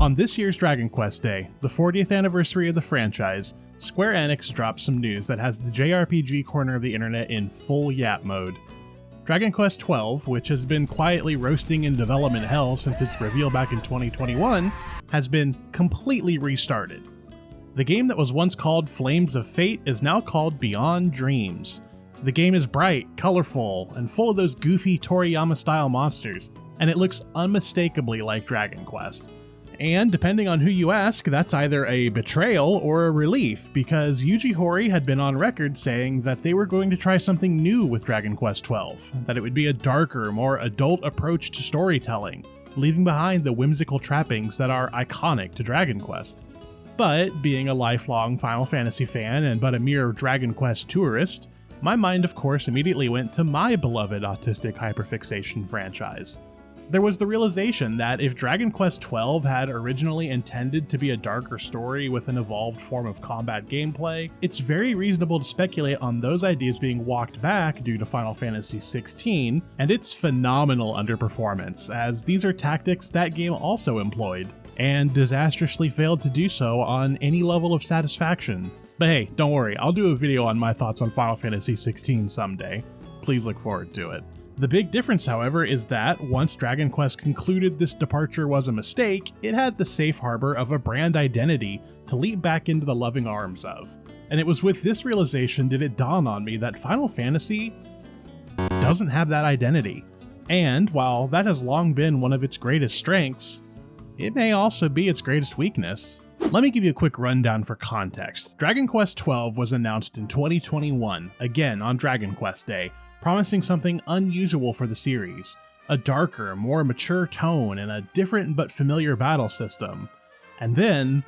On this year's Dragon Quest Day, the 40th anniversary of the franchise, Square Enix dropped some news that has the JRPG corner of the internet in full yap mode. Dragon Quest XII, which has been quietly roasting in development hell since its reveal back in 2021, has been completely restarted. The game that was once called Flames of Fate is now called Beyond Dreams. The game is bright, colorful, and full of those goofy Toriyama-style monsters, and it looks unmistakably like Dragon Quest. And depending on who you ask, that's either a betrayal or a relief, because Yuji Horii had been on record saying that they were going to try something new with Dragon Quest XII, that it would be a darker, more adult approach to storytelling, leaving behind the whimsical trappings that are iconic to Dragon Quest. But, being a lifelong Final Fantasy fan and but a mere Dragon Quest tourist, my mind of course immediately went to my beloved autistic hyperfixation franchise. There was the realization that if Dragon Quest XII had originally intended to be a darker story with an evolved form of combat gameplay, it's very reasonable to speculate on those ideas being walked back due to Final Fantasy XVI and its phenomenal underperformance, as these are tactics that game also employed, and disastrously failed to do so on any level of satisfaction. But hey, don't worry, I'll do a video on my thoughts on Final Fantasy XVI someday. Please look forward to it. The big difference, however, is that once Dragon Quest concluded this departure was a mistake, it had the safe harbor of a brand identity to leap back into the loving arms of. And it was with this realization did it dawn on me that Final Fantasy doesn't have that identity. And while that has long been one of its greatest strengths, it may also be its greatest weakness. Let me give you a quick rundown for context. Dragon Quest XII was announced in 2021, again on Dragon Quest Day, promising something unusual for the series, a darker, more mature tone and a different but familiar battle system. And then,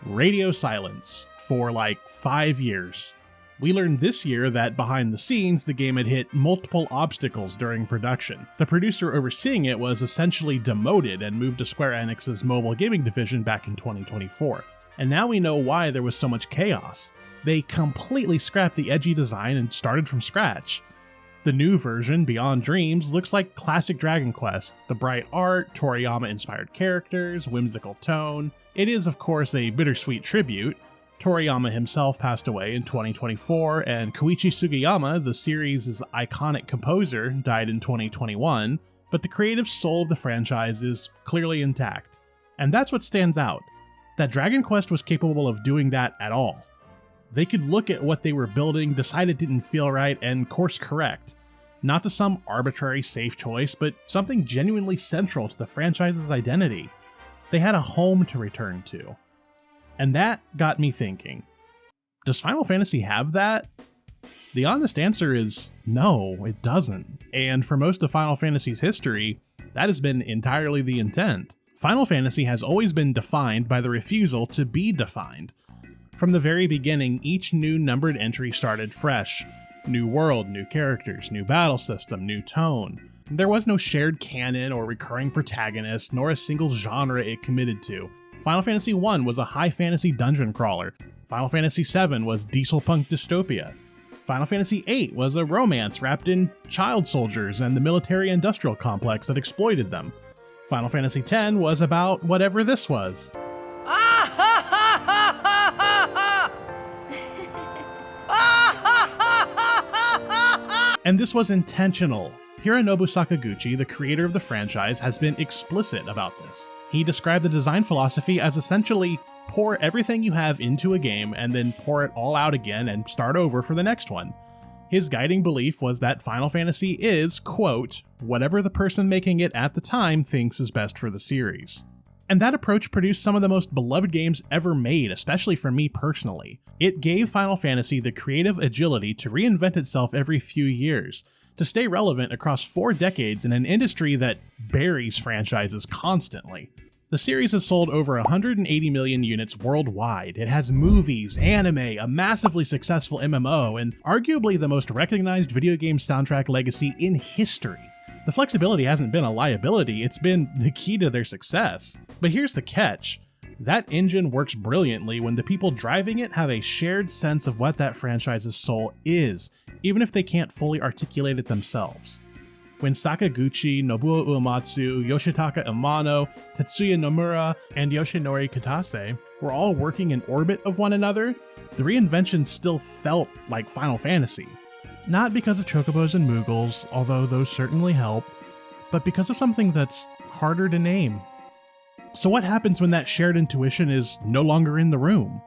radio silence for like 5 years. We learned this year that behind the scenes, the game had hit multiple obstacles during production. The producer overseeing it was essentially demoted and moved to Square Enix's mobile gaming division back in 2024. And now we know why there was so much chaos. They completely scrapped the edgy design and started from scratch. The new version, Beyond Dreams, looks like classic Dragon Quest. The bright art, Toriyama-inspired characters, whimsical tone. It is, of course, a bittersweet tribute. Toriyama himself passed away in 2024, and Koichi Sugiyama, the series' iconic composer, died in 2021, but the creative soul of the franchise is clearly intact. And that's what stands out, that Dragon Quest was capable of doing that at all. They could look at what they were building, decide it didn't feel right, and course correct. Not to some arbitrary safe choice, but something genuinely central to the franchise's identity. They had a home to return to. And that got me thinking, does Final Fantasy have that? The honest answer is no, it doesn't. And for most of Final Fantasy's history, that has been entirely the intent. Final Fantasy has always been defined by the refusal to be defined. From the very beginning, each new numbered entry started fresh. New world, new characters, new battle system, new tone. There was no shared canon or recurring protagonist, nor a single genre it committed to. Final Fantasy I was a high fantasy dungeon crawler. Final Fantasy VII was diesel punk dystopia. Final Fantasy VIII was a romance wrapped in child soldiers and the military-industrial complex that exploited them. Final Fantasy X was about whatever this was. And this was intentional. Hironobu Sakaguchi, the creator of the franchise, has been explicit about this. He described the design philosophy as essentially pour everything you have into a game and then pour it all out again and start over for the next one. His guiding belief was that Final Fantasy is, quote, whatever the person making it at the time thinks is best for the series. And that approach produced some of the most beloved games ever made, especially for me personally. It gave Final Fantasy the creative agility to reinvent itself every few years, to stay relevant across 4 decades in an industry that buries franchises constantly. The series has sold over 180 million units worldwide. It has movies, anime, a massively successful MMO, and arguably the most recognized video game soundtrack legacy in history. The flexibility hasn't been a liability, it's been the key to their success. But here's the catch. That engine works brilliantly when the people driving it have a shared sense of what that franchise's soul is, even if they can't fully articulate it themselves. when Sakaguchi, Nobuo Uematsu, Yoshitaka Amano, Tetsuya Nomura, and Yoshinori Kitase were all working in orbit of one another, the reinvention still felt like Final Fantasy. Not because of chocobos and moogles, although those certainly help, but because of something that's harder to name. So what happens when that shared intuition is no longer in the room?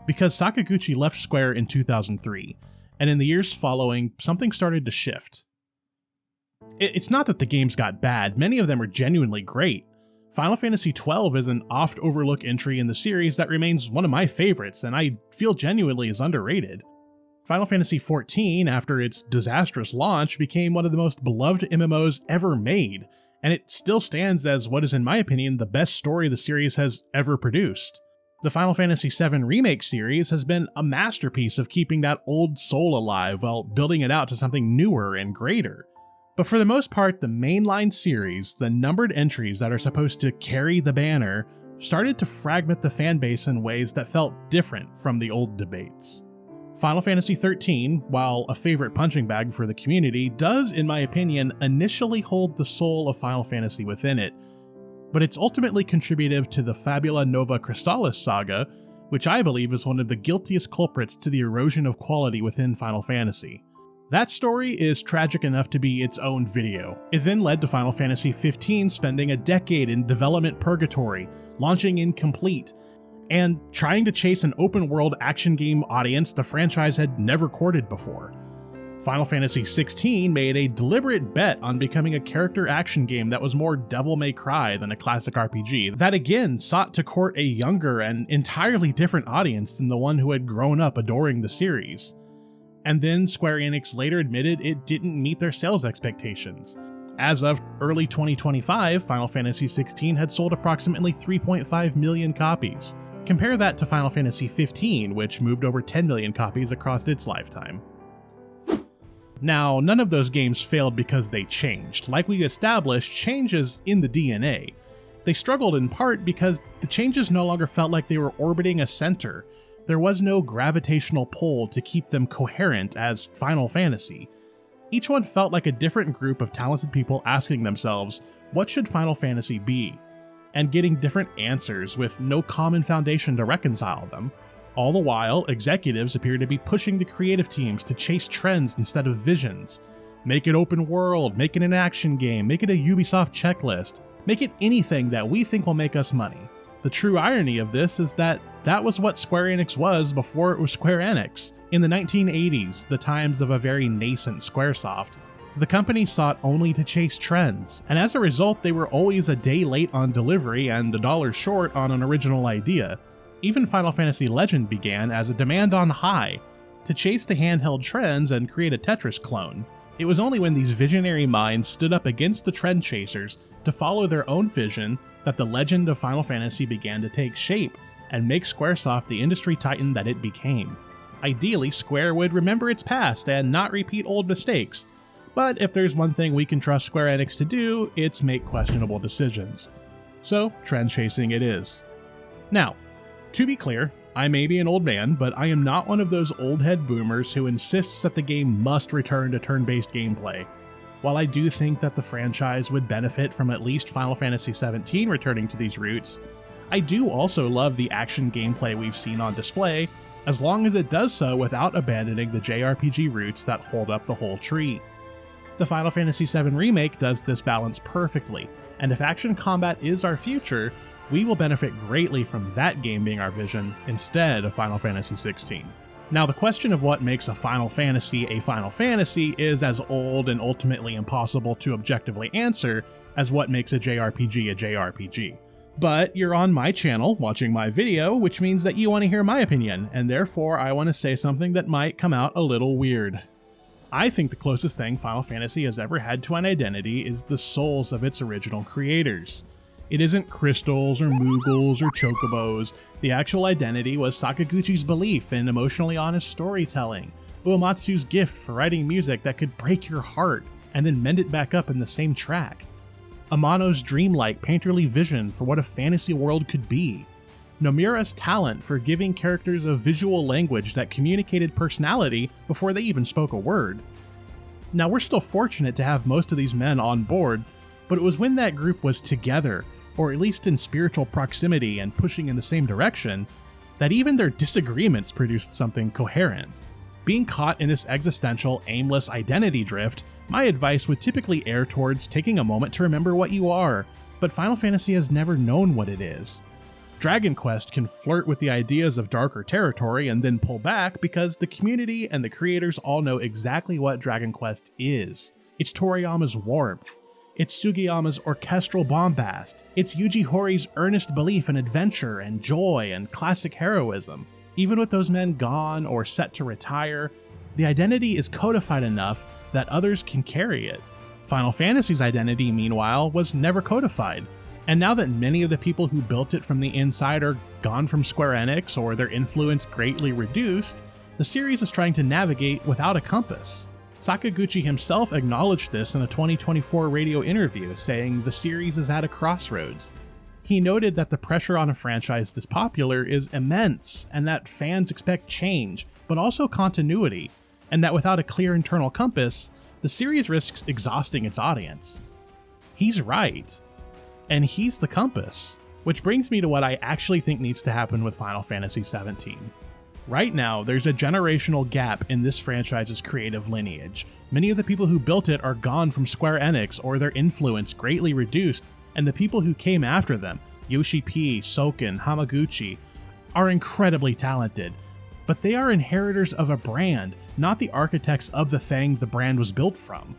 Because Sakaguchi left Square in 2003, and in the years following, something started to shift. It's not that the games got bad, many of them are genuinely great. Final Fantasy XII is an oft-overlooked entry in the series that remains one of my favorites, and I feel genuinely is underrated. Final Fantasy XIV, after its disastrous launch, became one of the most beloved MMOs ever made, and it still stands as what is, in my opinion, the best story the series has ever produced. The Final Fantasy VII Remake series has been a masterpiece of keeping that old soul alive while building it out to something newer and greater. But for the most part, the mainline series, the numbered entries that are supposed to carry the banner, started to fragment the fanbase in ways that felt different from the old debates. Final Fantasy XIII, while a favorite punching bag for the community, does, in my opinion, initially hold the soul of Final Fantasy within it, but it's ultimately contributive to the Fabula Nova Crystallis saga, which I believe is one of the guiltiest culprits to the erosion of quality within Final Fantasy. That story is tragic enough to be its own video. It then led to Final Fantasy XV spending a decade in development purgatory, launching incomplete, and trying to chase an open-world action game audience the franchise had never courted before. Final Fantasy XVI made a deliberate bet on becoming a character action game that was more Devil May Cry than a classic RPG, that again sought to court a younger and entirely different audience than the one who had grown up adoring the series. And then Square Enix later admitted it didn't meet their sales expectations. As of early 2025, Final Fantasy XVI had sold approximately 3.5 million copies. Compare that to Final Fantasy XV, which moved over 10 million copies across its lifetime. Now, none of those games failed because they changed. Like we established, change is in the DNA. They struggled in part because the changes no longer felt like they were orbiting a center. There was no gravitational pull to keep them coherent as Final Fantasy. Each one felt like a different group of talented people asking themselves, what should Final Fantasy be? And getting different answers with no common foundation to reconcile them. All the while, executives appear to be pushing the creative teams to chase trends instead of visions. Make it open world, make it an action game, make it a Ubisoft checklist, make it anything that we think will make us money. The true irony of this is that that was what Square Enix was before it was Square Enix. In the 1980s, the times of a very nascent Squaresoft, the company sought only to chase trends, and as a result they were always a day late on delivery and $1 short on an original idea. Even Final Fantasy Legend began as a demand on high, to chase the handheld trends and create a Tetris clone. It was only when these visionary minds stood up against the trend chasers to follow their own vision that the legend of Final Fantasy began to take shape and make Squaresoft the industry titan that it became. Ideally, Square would remember its past and not repeat old mistakes, but if there's one thing we can trust Square Enix to do, it's make questionable decisions. So, trend chasing it is. Now, to be clear, I may be an old man, but I am not one of those old head boomers who insists that the game must return to turn-based gameplay. While I do think that the franchise would benefit from at least Final Fantasy XVII returning to these roots, I do also love the action gameplay we've seen on display, as long as it does so without abandoning the JRPG roots that hold up the whole tree. The Final Fantasy VII Remake does this balance perfectly, and if action combat is our future, we will benefit greatly from that game being our vision instead of Final Fantasy XVI. Now, the question of what makes a Final Fantasy is as old and ultimately impossible to objectively answer as what makes a JRPG a JRPG. But you're on my channel watching my video, which means that you want to hear my opinion, and therefore I want to say something that might come out a little weird. I think the closest thing Final Fantasy has ever had to an identity is the souls of its original creators. It isn't crystals or moogles or chocobos. The actual identity was Sakaguchi's belief in emotionally honest storytelling, Uematsu's gift for writing music that could break your heart and then mend it back up in the same track, Amano's dreamlike, painterly vision for what a fantasy world could be, Nomura's talent for giving characters a visual language that communicated personality before they even spoke a word. Now, we're still fortunate to have most of these men on board, but it was when that group was together, or at least in spiritual proximity and pushing in the same direction, that even their disagreements produced something coherent. Being caught in this existential, aimless identity drift, my advice would typically err towards taking a moment to remember what you are, but Final Fantasy has never known what it is. Dragon Quest can flirt with the ideas of darker territory and then pull back because the community and the creators all know exactly what Dragon Quest is. It's Toriyama's warmth. It's Sugiyama's orchestral bombast. It's Yuji Horí's earnest belief in adventure and joy and classic heroism. Even with those men gone or set to retire, the identity is codified enough that others can carry it. Final Fantasy's identity, meanwhile, was never codified. And now that many of the people who built it from the inside are gone from Square Enix or their influence greatly reduced, the series is trying to navigate without a compass. Sakaguchi himself acknowledged this in a 2024 radio interview, saying the series is at a crossroads. He noted that the pressure on a franchise this popular is immense, and that fans expect change, but also continuity, and that without a clear internal compass, the series risks exhausting its audience. He's right. And he's the compass. Which brings me to what I actually think needs to happen with Final Fantasy XVII. Right now, there's a generational gap in this franchise's creative lineage. Many of the people who built it are gone from Square Enix or their influence greatly reduced, and the people who came after them, Yoshi P, Soken, Hamaguchi, are incredibly talented. But they are inheritors of a brand, not the architects of the thing the brand was built from.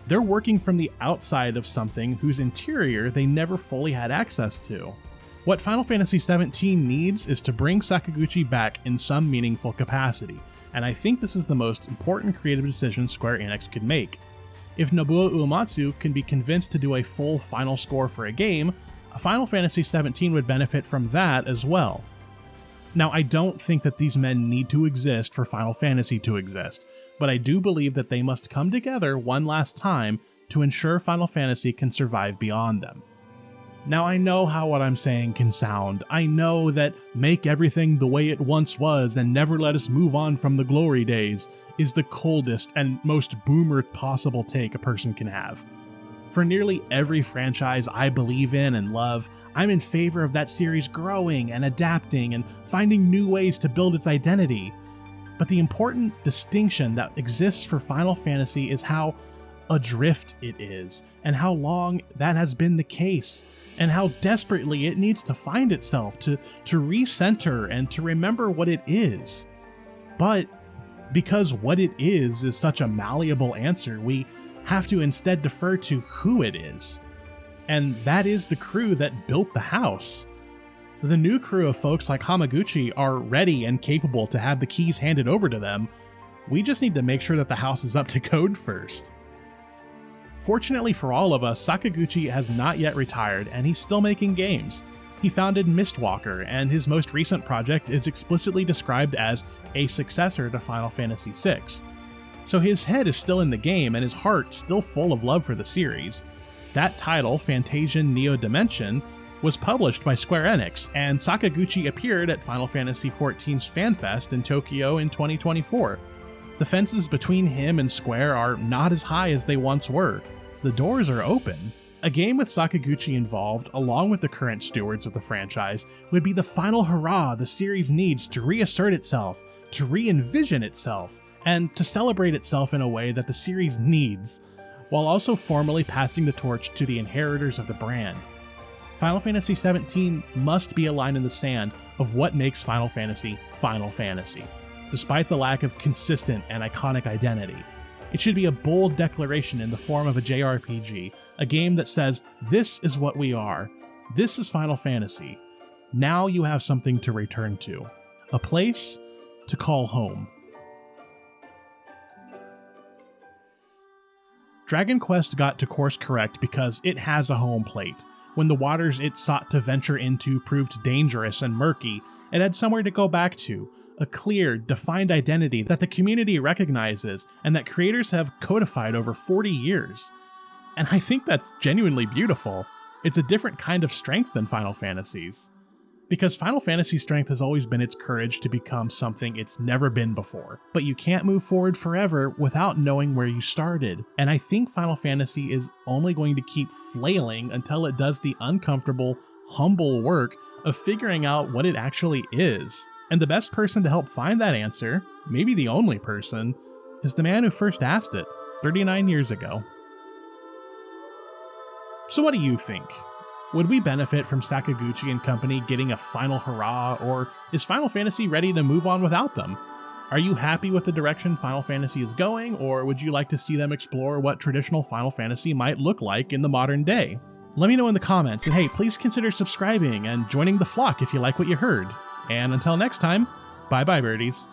They're working from the outside of something whose interior they never fully had access to. What Final Fantasy XVII needs is to bring Sakaguchi back in some meaningful capacity, and I think this is the most important creative decision Square Enix could make. If Nobuo Uematsu can be convinced to do a full final score for a game, Final Fantasy XVII would benefit from that as well. Now, I don't think that these men need to exist for Final Fantasy to exist, but I do believe that they must come together one last time to ensure Final Fantasy can survive beyond them. Now, I know how what I'm saying can sound. I know that make everything the way it once was and never let us move on from the glory days is the coldest and most boomer possible take a person can have. For nearly every franchise I believe in and love, I'm in favor of that series growing and adapting and finding new ways to build its identity. But the important distinction that exists for Final Fantasy is how adrift it is, and how long that has been the case, and how desperately it needs to find itself, to recenter and to remember what it is. But because what it is such a malleable answer, we have to instead defer to who it is. And that is the crew that built the house. The new crew of folks like Hamaguchi are ready and capable to have the keys handed over to them. We just need to make sure that the house is up to code first. Fortunately for all of us, Sakaguchi has not yet retired and he's still making games. He founded Mistwalker, and his most recent project is explicitly described as a successor to Final Fantasy VI. So his head is still in the game and his heart still full of love for the series. That title, Fantasian Neo Dimension, was published by Square Enix, and Sakaguchi appeared at Final Fantasy XIV's FanFest in Tokyo in 2024. The fences between him and Square are not as high as they once were. The doors are open. A game with Sakaguchi involved, along with the current stewards of the franchise, would be the final hurrah the series needs to reassert itself, to re-envision itself, and to celebrate itself in a way that the series needs, while also formally passing the torch to the inheritors of the brand. Final Fantasy XVII must be a line in the sand of what makes Final Fantasy, despite the lack of consistent and iconic identity. It should be a bold declaration in the form of a JRPG, a game that says, this is what we are, this is Final Fantasy. Now you have something to return to, a place to call home. Dragon Quest got to course correct because it has a home plate. When the waters it sought to venture into proved dangerous and murky, it had somewhere to go back to, a clear, defined identity that the community recognizes and that creators have codified over 40 years. And I think that's genuinely beautiful. It's a different kind of strength than Final Fantasies. Because Final Fantasy's strength has always been its courage to become something it's never been before. But you can't move forward forever without knowing where you started. And I think Final Fantasy is only going to keep flailing until it does the uncomfortable, humble work of figuring out what it actually is. And the best person to help find that answer, maybe the only person, is the man who first asked it 39 years ago. So what do you think? Would we benefit from Sakaguchi and company getting a final hurrah, or is Final Fantasy ready to move on without them? Are you happy with the direction Final Fantasy is going, or would you like to see them explore what traditional Final Fantasy might look like in the modern day? Let me know in the comments, and hey, please consider subscribing and joining the flock if you like what you heard. And until next time, bye bye birdies.